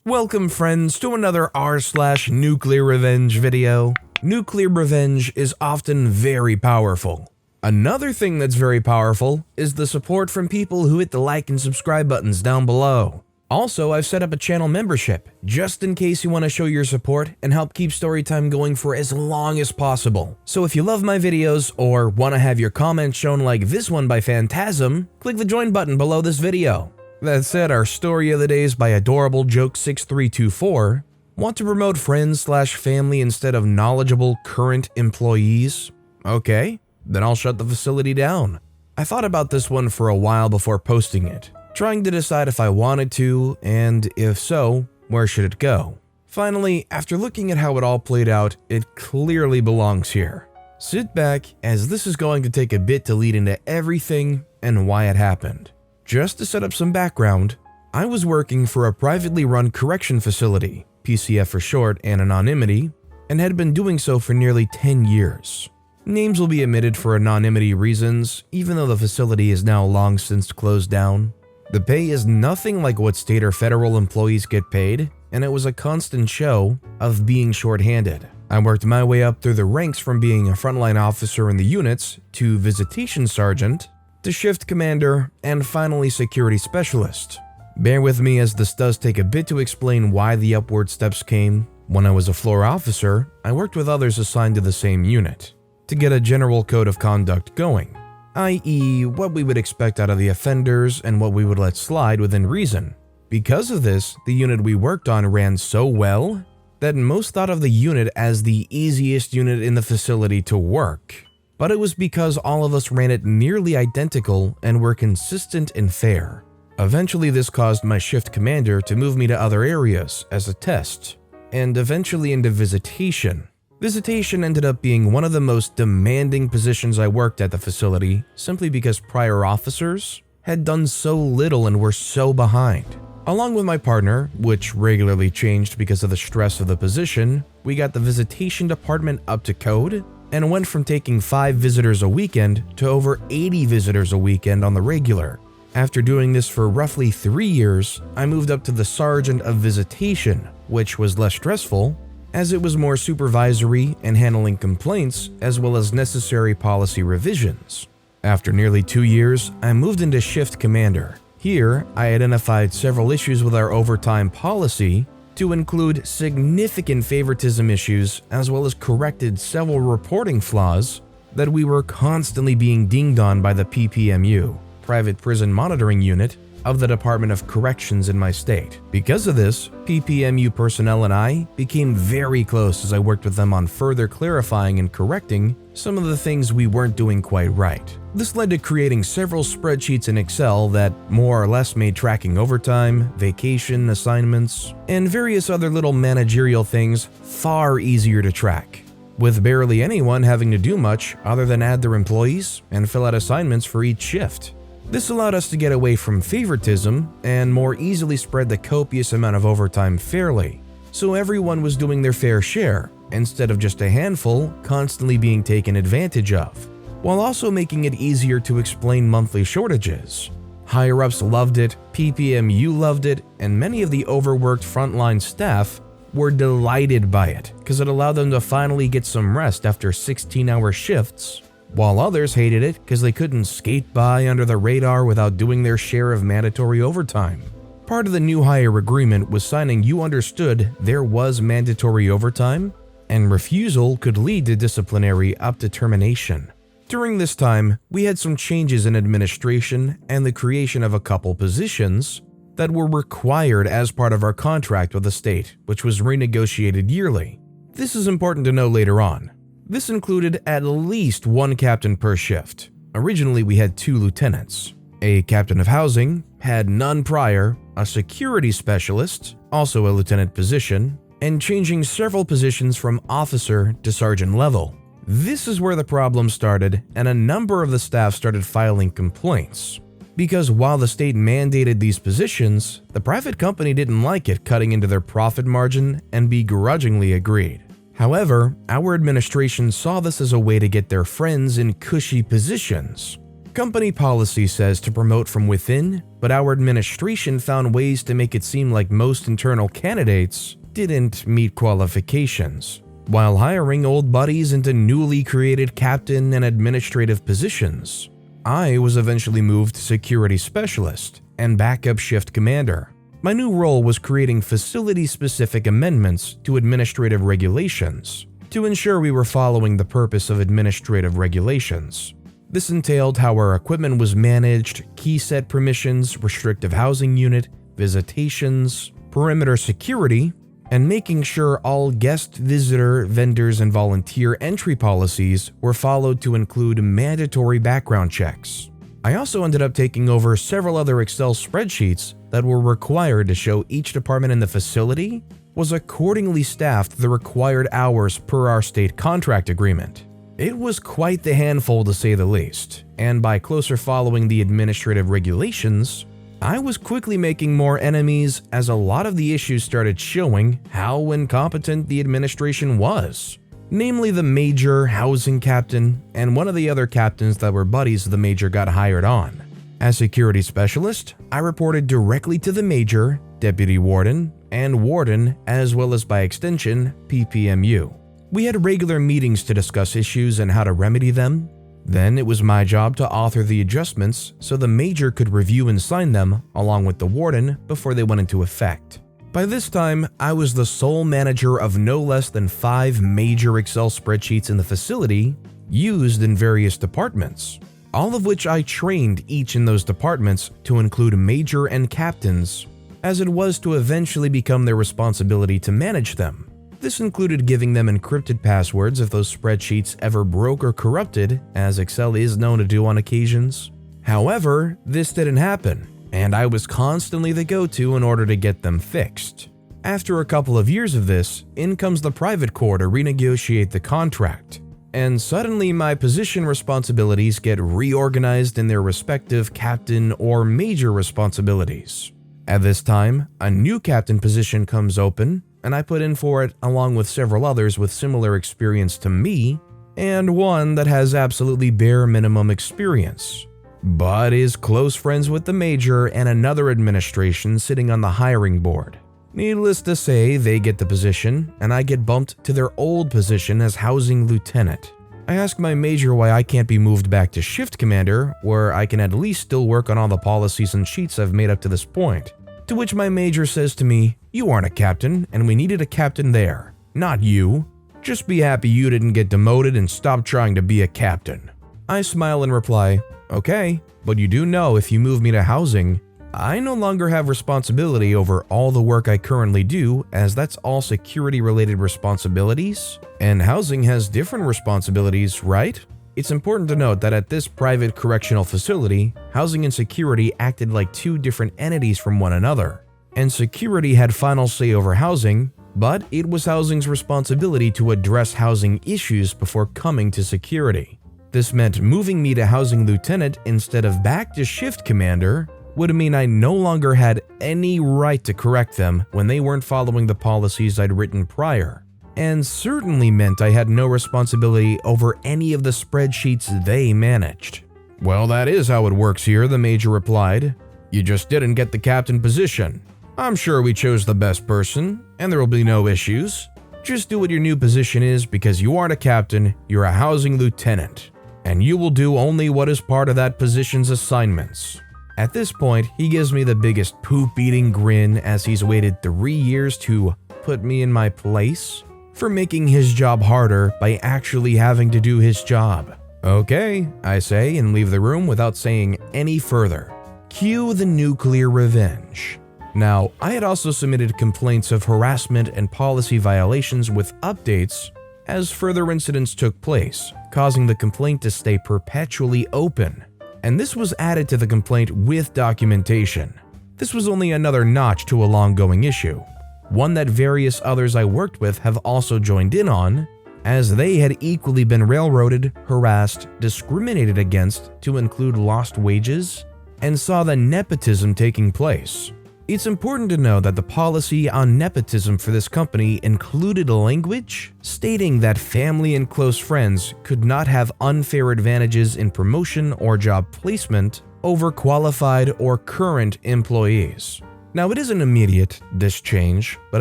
Welcome friends to another r/NuclearRevenge video. NuclearRevenge is often very powerful. Another thing that's very powerful is the support from people who hit the like and subscribe buttons down below. Also, I've set up a channel membership just in case you want to show your support and help keep Storytime going for as long as possible. So if you love my videos or want to have your comments shown like this one by Phantasm, click the join button below this video. That said, our story of the day is by Adorable Joke 6324. Want to promote friends/family instead of knowledgeable current employees? Okay, then I'll shut the facility down. I thought about this one for a while before posting it, trying to decide if I wanted to, and if so, where should it go? Finally, after looking at how it all played out, it clearly belongs here. Sit back, as this is going to take a bit to lead into everything and why it happened. Just to set up some background, I was working for a privately run correction facility, PCF for short and anonymity, and had been doing so for nearly 10 years. Names will be omitted for anonymity reasons, even though the facility is now long since closed down. The pay is nothing like what state or federal employees get paid, and it was a constant show of being short-handed. I worked my way up through the ranks from being a frontline officer in the units to visitation sergeant, to shift commander, and finally security specialist. Bear with me as this does take a bit to explain why the upward steps came. When I was a floor officer, I worked with others assigned to the same unit to get a general code of conduct going, i.e. what we would expect out of the offenders and what we would let slide within reason. Because of this, the unit we worked on ran so well that most thought of the unit as the easiest unit in the facility to work. But it was because all of us ran it nearly identical and were consistent and fair. Eventually this caused my shift commander to move me to other areas as a test, and eventually into visitation. Visitation ended up being one of the most demanding positions I worked at the facility simply because prior officers had done so little and were so behind. Along with my partner, which regularly changed because of the stress of the position, we got the visitation department up to code and went from taking 5 visitors a weekend to over 80 visitors a weekend on the regular. After doing this for roughly 3 years, I moved up to the sergeant of visitation, which was less stressful, as it was more supervisory and handling complaints as well as necessary policy revisions. After nearly 2 years, I moved into shift commander. Here, I identified several issues with our overtime policy, to include significant favoritism issues as well as corrected several reporting flaws that we were constantly being dinged on by the PPMU, Private Prison Monitoring Unit, of the Department of Corrections in my state. Because of this, PPMU personnel and I became very close as I worked with them on further clarifying and correcting some of the things we weren't doing quite right. This led to creating several spreadsheets in Excel that more or less made tracking overtime, vacation, assignments, and various other little managerial things far easier to track, with barely anyone having to do much other than add their employees and fill out assignments for each shift. This allowed us to get away from favoritism and more easily spread the copious amount of overtime fairly, so everyone was doing their fair share, instead of just a handful constantly being taken advantage of, while also making it easier to explain monthly shortages. Higher-ups loved it, PPMU loved it, and many of the overworked frontline staff were delighted by it because it allowed them to finally get some rest after 16-hour shifts, while others hated it because they couldn't skate by under the radar without doing their share of mandatory overtime. Part of the new hire agreement was signing you understood there was mandatory overtime, and refusal could lead to disciplinary up to termination. During this time, we had some changes in administration and the creation of a couple positions that were required as part of our contract with the state, which was renegotiated yearly. This is important to know later on. This included at least 1 captain per shift. Originally, we had 2 lieutenants. A captain of housing, had none prior, a security specialist, also a lieutenant position, and changing several positions from officer to sergeant level. This is where the problem started, and a number of the staff started filing complaints. Because while the state mandated these positions, the private company didn't like it cutting into their profit margin and begrudgingly agreed. However, our administration saw this as a way to get their friends in cushy positions, Company policy says to promote from within, but our administration found ways to make it seem like most internal candidates didn't meet qualifications, while hiring old buddies into newly created captain and administrative positions. I was eventually moved to security specialist and backup shift commander. My new role was creating facility-specific amendments to administrative regulations to ensure we were following the purpose of administrative regulations. This entailed how our equipment was managed, key set permissions, restrictive housing unit, visitations, perimeter security, and making sure all guest, visitor, vendors, and volunteer entry policies were followed to include mandatory background checks. I also ended up taking over several other Excel spreadsheets that were required to show each department in the facility was accordingly staffed the required hours per our state contract agreement. It was quite the handful to say the least, and by closer following the administrative regulations, I was quickly making more enemies as a lot of the issues started showing how incompetent the administration was. Namely the major, housing captain, and one of the other captains that were buddies the major got hired on. As security specialist, I reported directly to the major, deputy warden, and warden, as well as by extension, PPMU. We had regular meetings to discuss issues and how to remedy them. Then it was my job to author the adjustments so the major could review and sign them along with the warden before they went into effect. By this time, I was the sole manager of no less than 5 major Excel spreadsheets in the facility used in various departments, all of which I trained each in those departments to include major and captains, as it was to eventually become their responsibility to manage them. This included giving them encrypted passwords if those spreadsheets ever broke or corrupted, as Excel is known to do on occasions. However, this didn't happen, and I was constantly the go-to in order to get them fixed. After a couple of years of this, in comes the private corps to renegotiate the contract, and suddenly my position responsibilities get reorganized in their respective captain or major responsibilities. At this time, a new captain position comes open, and I put in for it along with several others with similar experience to me, and one that has absolutely bare minimum experience, but is close friends with the major and another administration sitting on the hiring board. Needless to say, they get the position, and I get bumped to their old position as housing lieutenant. I ask my major why I can't be moved back to shift commander, where I can at least still work on all the policies and sheets I've made up to this point. To which my major says to me, "You aren't a captain, and we needed a captain there, not you. Just be happy you didn't get demoted and stop trying to be a captain." I smile and reply, "Okay, but you do know if you move me to housing, I no longer have responsibility over all the work I currently do, as that's all security-related responsibilities, and housing has different responsibilities, right?" It's important to note that at this private correctional facility, housing and security acted like 2 different entities from one another, and security had final say over housing, but it was housing's responsibility to address housing issues before coming to security. This meant moving me to housing lieutenant instead of back to shift commander would mean I no longer had any right to correct them when they weren't following the policies I'd written prior, and certainly meant I had no responsibility over any of the spreadsheets they managed. "Well, that is how it works here," the major replied. "You just didn't get the captain position. I'm sure we chose the best person, and there will be no issues. Just do what your new position is because you aren't a captain, you're a housing lieutenant, and you will do only what is part of that position's assignments." At this point, he gives me the biggest poop-eating grin as he's waited 3 years to put me in my place for making his job harder by actually having to do his job. "Okay," I say and leave the room without saying any further. Cue the nuclear revenge. Now, I had also submitted complaints of harassment and policy violations with updates as further incidents took place, causing the complaint to stay perpetually open. And this was added to the complaint with documentation. This was only another notch to a long-going issue, one that various others I worked with have also joined in on, as they had equally been railroaded, harassed, discriminated against to include lost wages, and saw the nepotism taking place. It's important to know that the policy on nepotism for this company included language stating that family and close friends could not have unfair advantages in promotion or job placement over qualified or current employees. Now, it isn't immediate, this change, but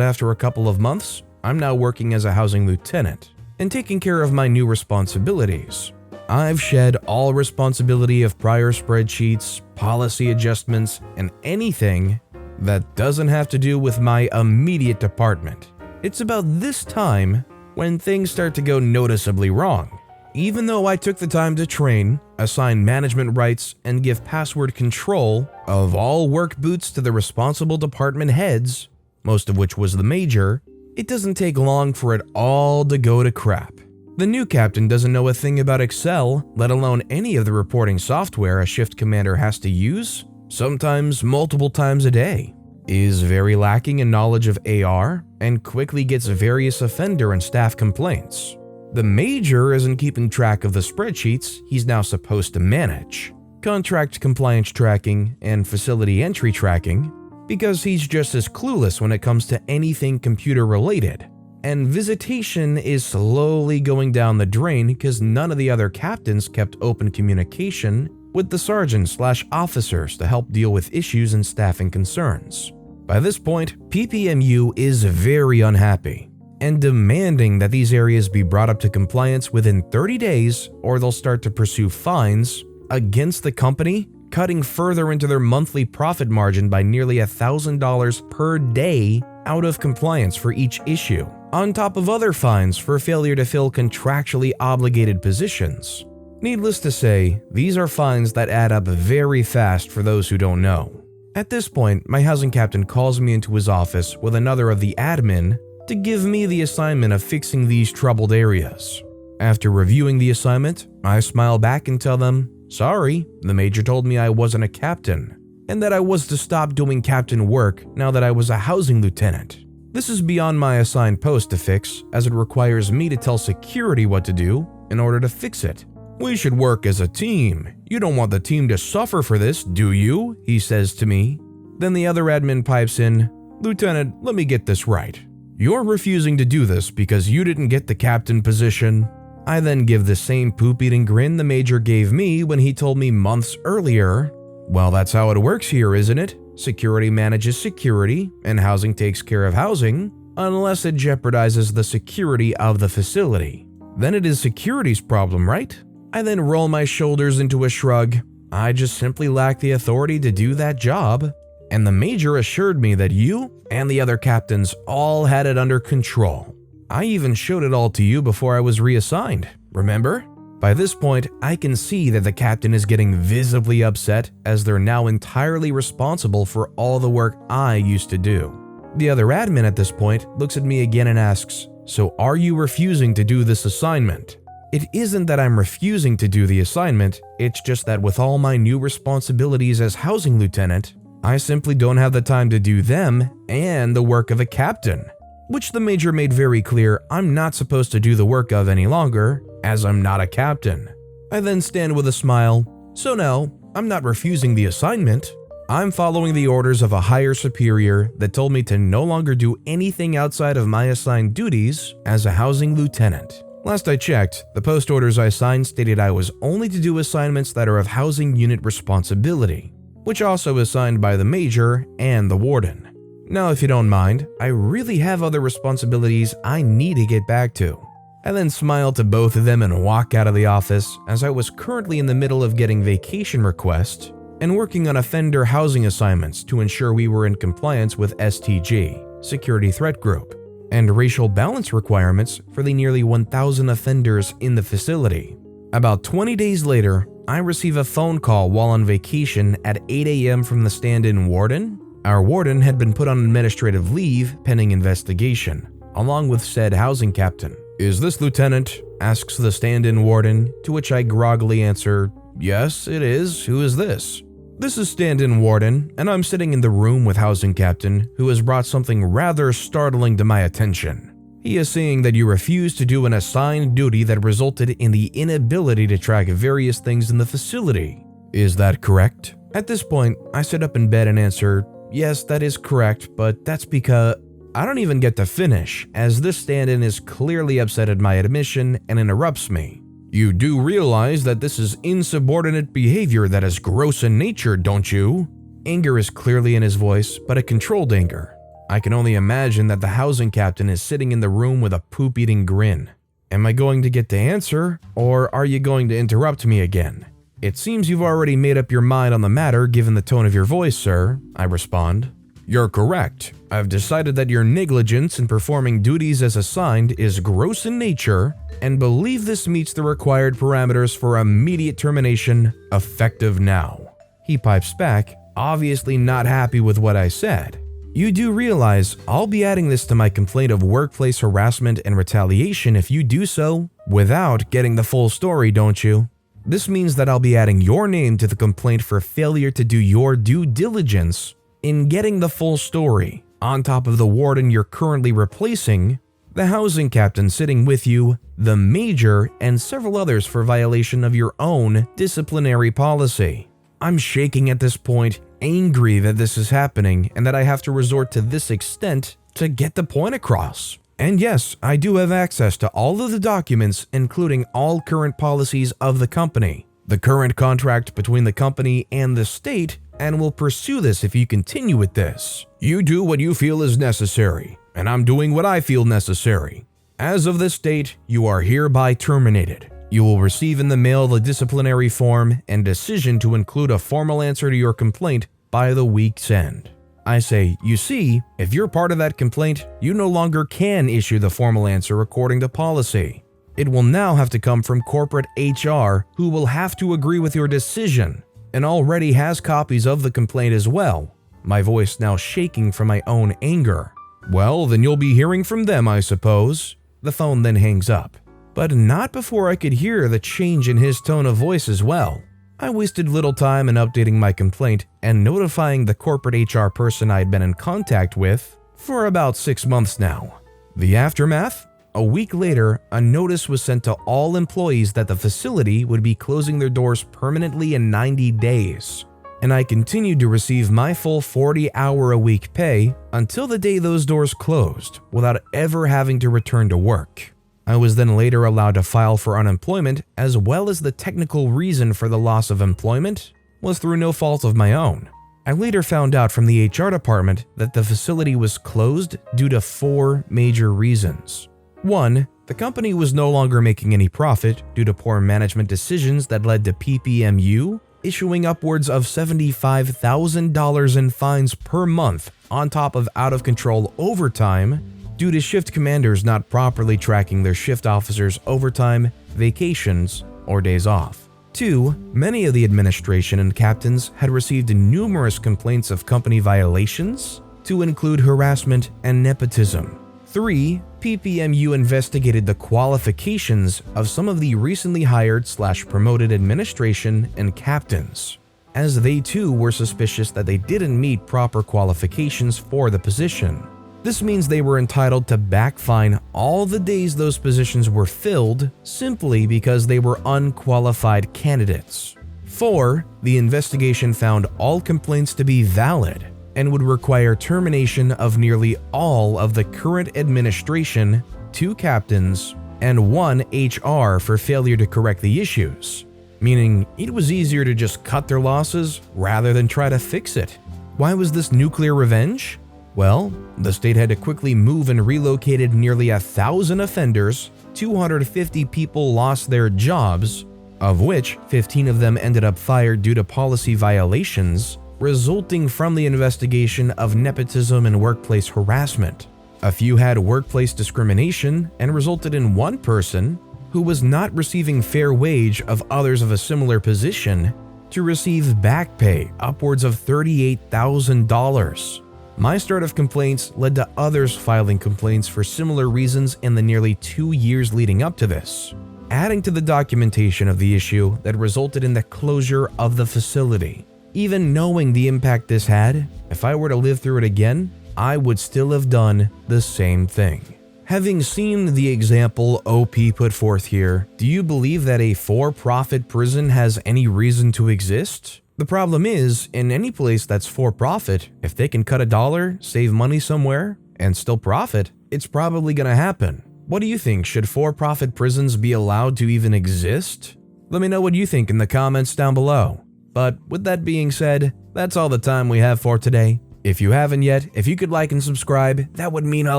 after a couple of months, I'm now working as a housing lieutenant and taking care of my new responsibilities. I've shed all responsibility of prior spreadsheets, policy adjustments, and anything that doesn't have to do with my immediate department. It's about this time when things start to go noticeably wrong. Even though I took the time to train, assign management rights, and give password control of all work boots to the responsible department heads, most of which was the major, it doesn't take long for it all to go to crap. The new captain doesn't know a thing about Excel, let alone any of the reporting software a shift commander has to use, sometimes multiple times a day, is very lacking in knowledge of AR, and quickly gets various offender and staff complaints. The major isn't keeping track of the spreadsheets he's now supposed to manage, contract compliance tracking, and facility entry tracking, because he's just as clueless when it comes to anything computer related. And visitation is slowly going down the drain because none of the other captains kept open communication with the sergeants/officers to help deal with issues and staffing concerns. By this point, PPMU is very unhappy and demanding that these areas be brought up to compliance within 30 days or they'll start to pursue fines against the company, cutting further into their monthly profit margin by nearly $1,000 per day out of compliance for each issue, on top of other fines for failure to fill contractually obligated positions. Needless to say, these are fines that add up very fast for those who don't know. At this point, my housing captain calls me into his office with another of the admin to give me the assignment of fixing these troubled areas. After reviewing the assignment, I smile back and tell them, sorry, the major told me I wasn't a captain, and that I was to stop doing captain work now that I was a housing lieutenant. This is beyond my assigned post to fix, as it requires me to tell security what to do in order to fix it. We should work as a team. You don't want the team to suffer for this, do you? He says to me. Then the other admin pipes in, Lieutenant, let me get this right. You're refusing to do this because you didn't get the captain position. I then give the same poop-eating grin the major gave me when he told me months earlier, well, that's how it works here, isn't it? Security manages security, and housing takes care of housing, unless it jeopardizes the security of the facility. Then it is security's problem, right? I then roll my shoulders into a shrug. I just simply lack the authority to do that job. And the major assured me that you and the other captains all had it under control. I even showed it all to you before I was reassigned, remember? By this point, I can see that the captain is getting visibly upset as they're now entirely responsible for all the work I used to do. The other admin at this point looks at me again and asks, so are you refusing to do this assignment? It isn't that I'm refusing to do the assignment, it's just that with all my new responsibilities as housing lieutenant, I simply don't have the time to do them and the work of a captain, which the major made very clear I'm not supposed to do the work of any longer, as I'm not a captain. I then stand with a smile, so no, I'm not refusing the assignment. I'm following the orders of a higher superior that told me to no longer do anything outside of my assigned duties as a housing lieutenant. Last I checked, the post orders I signed stated I was only to do assignments that are of housing unit responsibility, which also is signed by the major and the warden. Now, if you don't mind, I really have other responsibilities I need to get back to. I then smile to both of them and walk out of the office, as I was currently in the middle of getting vacation requests and working on offender housing assignments to ensure we were in compliance with STG, Security Threat Group, and racial balance requirements for the nearly 1,000 offenders in the facility. About 20 days later, I receive a phone call while on vacation at 8 a.m. from the Standin Warden. Our warden had been put on administrative leave pending investigation, along with said housing captain. Is this lieutenant? Asks the Standin Warden, to which I groggily answer, yes, it is. Who is this? This is Standin Warden, and I'm sitting in the room with housing captain, who has brought something rather startling to my attention. He is saying that you refused to do an assigned duty that resulted in the inability to track various things in the facility. Is that correct? At this point, I sit up in bed and answer, yes, that is correct, but that's because I don't even get to finish, as this stand-in is clearly upset at my admission and interrupts me. You do realize that this is insubordinate behavior that is gross in nature, don't you? Anger is clearly in his voice, but a controlled anger. I can only imagine that the housing captain is sitting in the room with a poop-eating grin. Am I going to get to answer, or are you going to interrupt me again? It seems you've already made up your mind on the matter given the tone of your voice, sir, I respond. You're correct. I've decided that your negligence in performing duties as assigned is gross in nature and believe this meets the required parameters for immediate termination, effective now. He pipes back, obviously not happy with what I said. You do realize I'll be adding this to my complaint of workplace harassment and retaliation if you do so without getting the full story, don't you? This means that I'll be adding your name to the complaint for failure to do your due diligence in getting the full story, on top of the warden you're currently replacing, the housing captain sitting with you, the major, and several others for violation of your own disciplinary policy. I'm shaking at this point, angry that this is happening and that I have to resort to this extent to get the point across. And yes, I do have access to all of the documents, including all current policies of the company, the current contract between the company and the state, and will pursue this if you continue with this. You do what you feel is necessary, and I'm doing what I feel necessary. As of this date, you are hereby terminated. You will receive in the mail the disciplinary form and decision to include a formal answer to your complaint by the week's end. I say, you see, if you're part of that complaint, you no longer can issue the formal answer according to policy. It will now have to come from corporate HR, who will have to agree with your decision, and already has copies of the complaint as well. My voice now shaking from my own anger. Well, then you'll be hearing from them, I suppose. The phone then hangs up. But not before I could hear the change in his tone of voice as well. I wasted little time in updating my complaint and notifying the corporate HR person I had been in contact with for about 6 months now. The aftermath? A week later, a notice was sent to all employees that the facility would be closing their doors permanently in 90 days. And I continued to receive my full 40-hour-a-week pay until the day those doors closed without ever having to return to work. I was then later allowed to file for unemployment, as well as the technical reason for the loss of employment was through no fault of my own. I later found out from the HR department that the facility was closed due to 4 major reasons. 1. The company was no longer making any profit due to poor management decisions that led to PPMU issuing upwards of $75,000 in fines per month on top of out-of-control overtime due to shift commanders not properly tracking their shift officers' overtime, vacations, or days off. 2. Many of the administration and captains had received numerous complaints of company violations, to include harassment and nepotism. 3. PPMU investigated the qualifications of some of the recently hired/promoted administration and captains, as they too were suspicious that they didn't meet proper qualifications for the position. This means they were entitled to backfine all the days those positions were filled simply because they were unqualified candidates. 4. The investigation found all complaints to be valid and would require termination of nearly all of the current administration, 2 captains, and 1 HR for failure to correct the issues, meaning it was easier to just cut their losses rather than try to fix it. Why was this nuclear revenge? Well, the state had to quickly move and relocated nearly 1,000 offenders, 250 people lost their jobs, of which 15 of them ended up fired due to policy violations, resulting from the investigation of nepotism and workplace harassment. A few had workplace discrimination and resulted in one person, who was not receiving fair wage of others of a similar position, to receive back pay upwards of $38,000. My start of complaints led to others filing complaints for similar reasons in the nearly 2 years leading up to this, adding to the documentation of the issue that resulted in the closure of the facility. Even knowing the impact this had, if I were to live through it again, I would still have done the same thing. Having seen the example OP put forth here, do you believe that a for-profit prison has any reason to exist? The problem is, in any place that's for profit, if they can cut $1, save money somewhere, and still profit, it's probably gonna happen. What do you think? Should for-profit prisons be allowed to even exist? Let me know what you think in the comments down below. But with that being said, that's all the time we have for today. If you haven't yet, if you could like and subscribe, that would mean a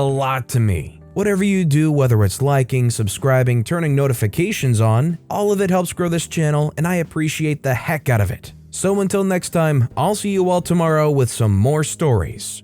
lot to me. Whatever you do, whether it's liking, subscribing, turning notifications on, all of it helps grow this channel, and I appreciate the heck out of it. So until next time, I'll see you all tomorrow with some more stories.